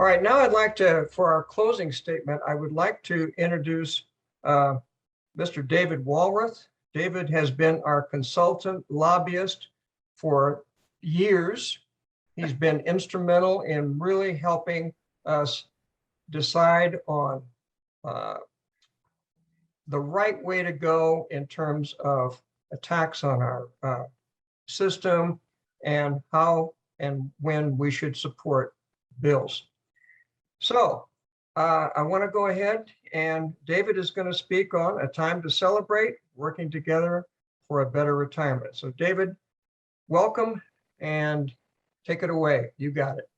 All right, now I'd like to, for our closing statement, I would like to introduce Mr. David Walrth. David has been our consultant lobbyist for years. He's been instrumental in really helping us decide on the right way to go in terms of attacks on our system and how and when we should support bills. So I want to go ahead, and David is going to speak on a time to celebrate working together for a better retirement. So David, welcome and take it away. You got it.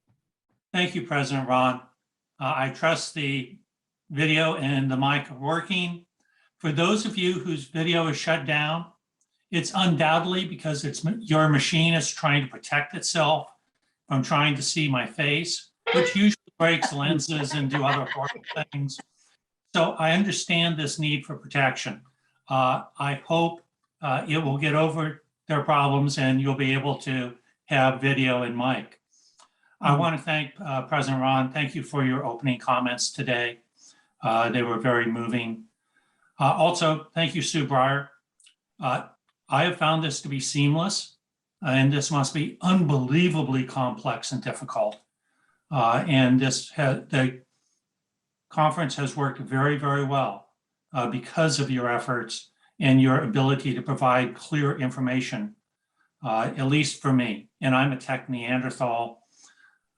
Thank you, President Ron. I trust the video and the mic are working. For those of you whose video is shut down, it's undoubtedly because your machine is trying to protect itself from trying to see my face, which usually breaks lenses and do other horrible things. So I understand this need for protection. I hope it will get over their problems and you'll be able to have video and mic. I want to thank President Ron. Thank you for your opening comments today. They were very moving. Also, thank you, Sue Breyer. I have found this to be seamless, and this must be unbelievably complex and difficult. And the conference has worked very, very well because of your efforts and your ability to provide clear information, at least for me. And I'm a tech Neanderthal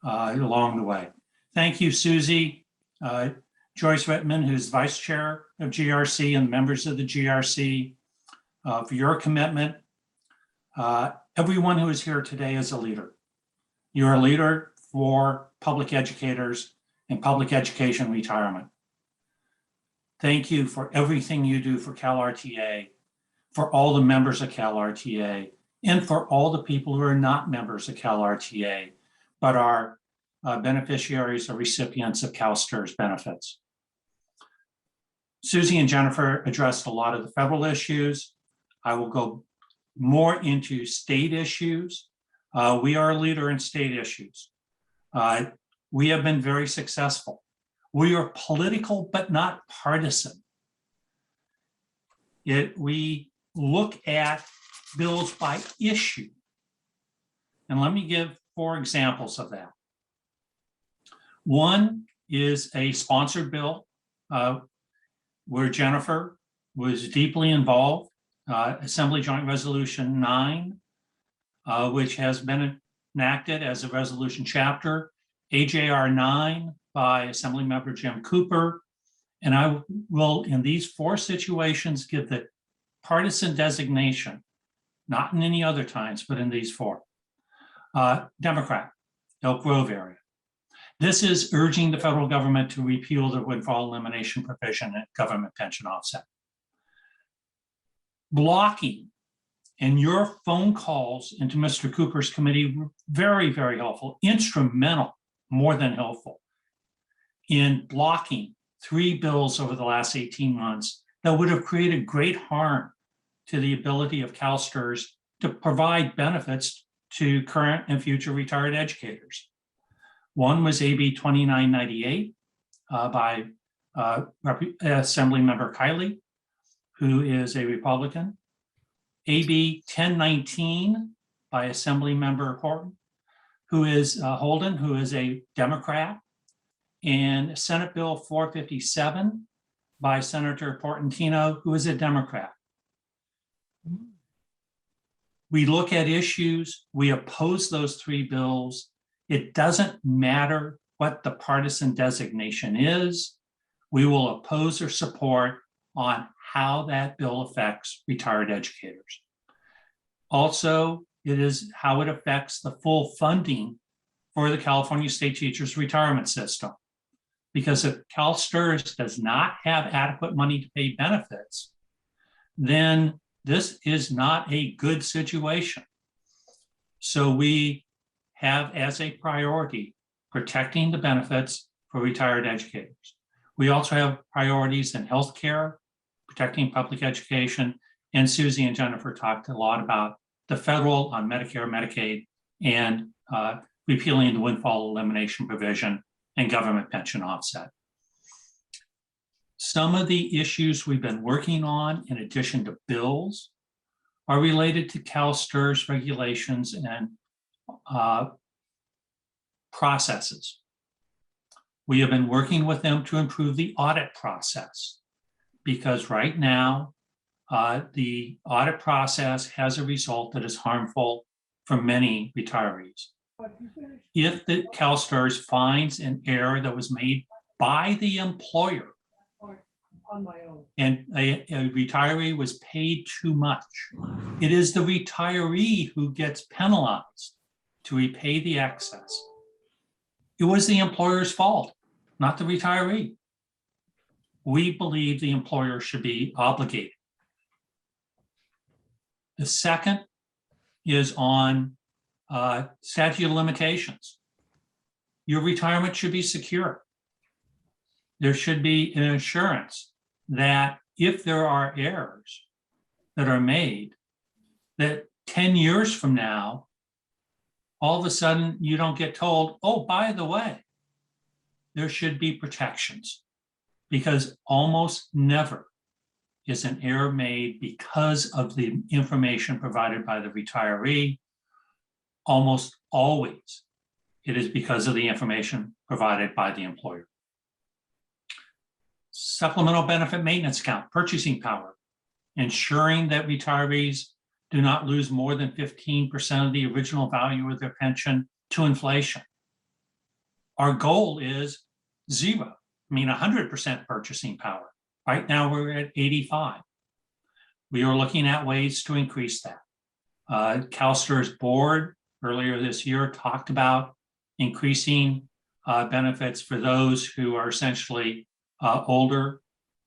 along the way. Thank you, Susie, Joyce Rittman, who's vice chair of GRC, and members of the GRC for your commitment. Everyone who is here today is a leader. You're a leader for public educators and public education retirement. Thank you for everything you do for CalRTA, for all the members of CalRTA, and for all the people who are not members of CalRTA, but are beneficiaries or recipients of CalSTRS benefits. Susie and Jennifer addressed a lot of the federal issues. I will go more into state issues. We are a leader in state issues. We have been very successful. We are political, but not partisan. We look at bills by issue. And let me give 4 examples of that. One is a sponsored bill where Jennifer was deeply involved, Assembly Joint Resolution 9, which has been enacted as a resolution chapter, AJR 9 by Assemblymember Jim Cooper. And I will, in these 4 situations, give the partisan designation, not in any other times, but in these 4. Democrat, Elk Grove area. This is urging the federal government to repeal the windfall elimination provision at government pension offset. Blocking, and your phone calls into Mr. Cooper's committee were very, very helpful, instrumental, more than helpful, in blocking 3 bills over the last 18 months that would have created great harm to the ability of CalSTRS to provide benefits to current and future retired educators. One was AB 2998 by Assemblymember Kiley, who is a Republican. AB 1019 by Assemblymember Holden, who is a Democrat, and Senate Bill 457 by Senator Portantino, who is a Democrat. We look at issues, we oppose those 3 bills. It doesn't matter what the partisan designation is. We will oppose or support on how that bill affects retired educators. Also, it is how it affects the full funding for the California State Teachers Retirement System. Because if CalSTRS does not have adequate money to pay benefits, then this is not a good situation. So we have as a priority protecting the benefits for retired educators. We also have priorities in healthcare, protecting public education, and Susie and Jennifer talked a lot about the federal on Medicare, Medicaid, and repealing the windfall elimination provision and government pension offset. Some of the issues we've been working on, in addition to bills, are related to CalSTRS regulations and processes. We have been working with them to improve the audit process, because right now, the audit process has a result that is harmful for many retirees. If the CalSTRS finds an error that was made by the employer and a retiree was paid too much, it is the retiree who gets penalized to repay the excess. It was the employer's fault, not the retiree. We believe the employer should be obligated. The second is on statute of limitations. Your retirement should be secure. There should be an assurance that if there are errors that are made, that 10 years from now, all of a sudden you don't get told, oh, by the way, there should be protections, because almost never is an error made because of the information provided by the retiree. Almost always, it is because of the information provided by the employer. Supplemental benefit maintenance account, purchasing power, ensuring that retirees do not lose more than 15% of the original value of their pension to inflation. Our goal is 100% purchasing power. Right now we're at 85. We are looking at ways to increase that. CalSTRS board earlier this year talked about increasing benefits for those who are essentially older,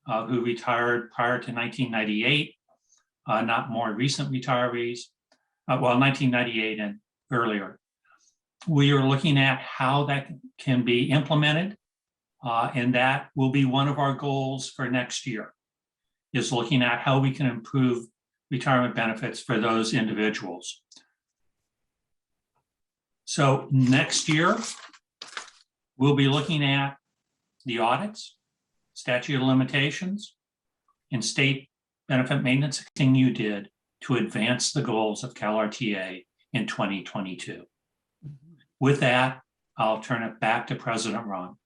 who retired prior to 1998, not more recent retirees, 1998 and earlier. We are looking at how that can be implemented, and that will be one of our goals for next year, is looking at how we can improve retirement benefits for those individuals. So next year, we'll be looking at the audits, statute of limitations, and state benefit maintenance, thing you did to advance the goals of CalRTA in 2022. With that, I'll turn it back to President Ron.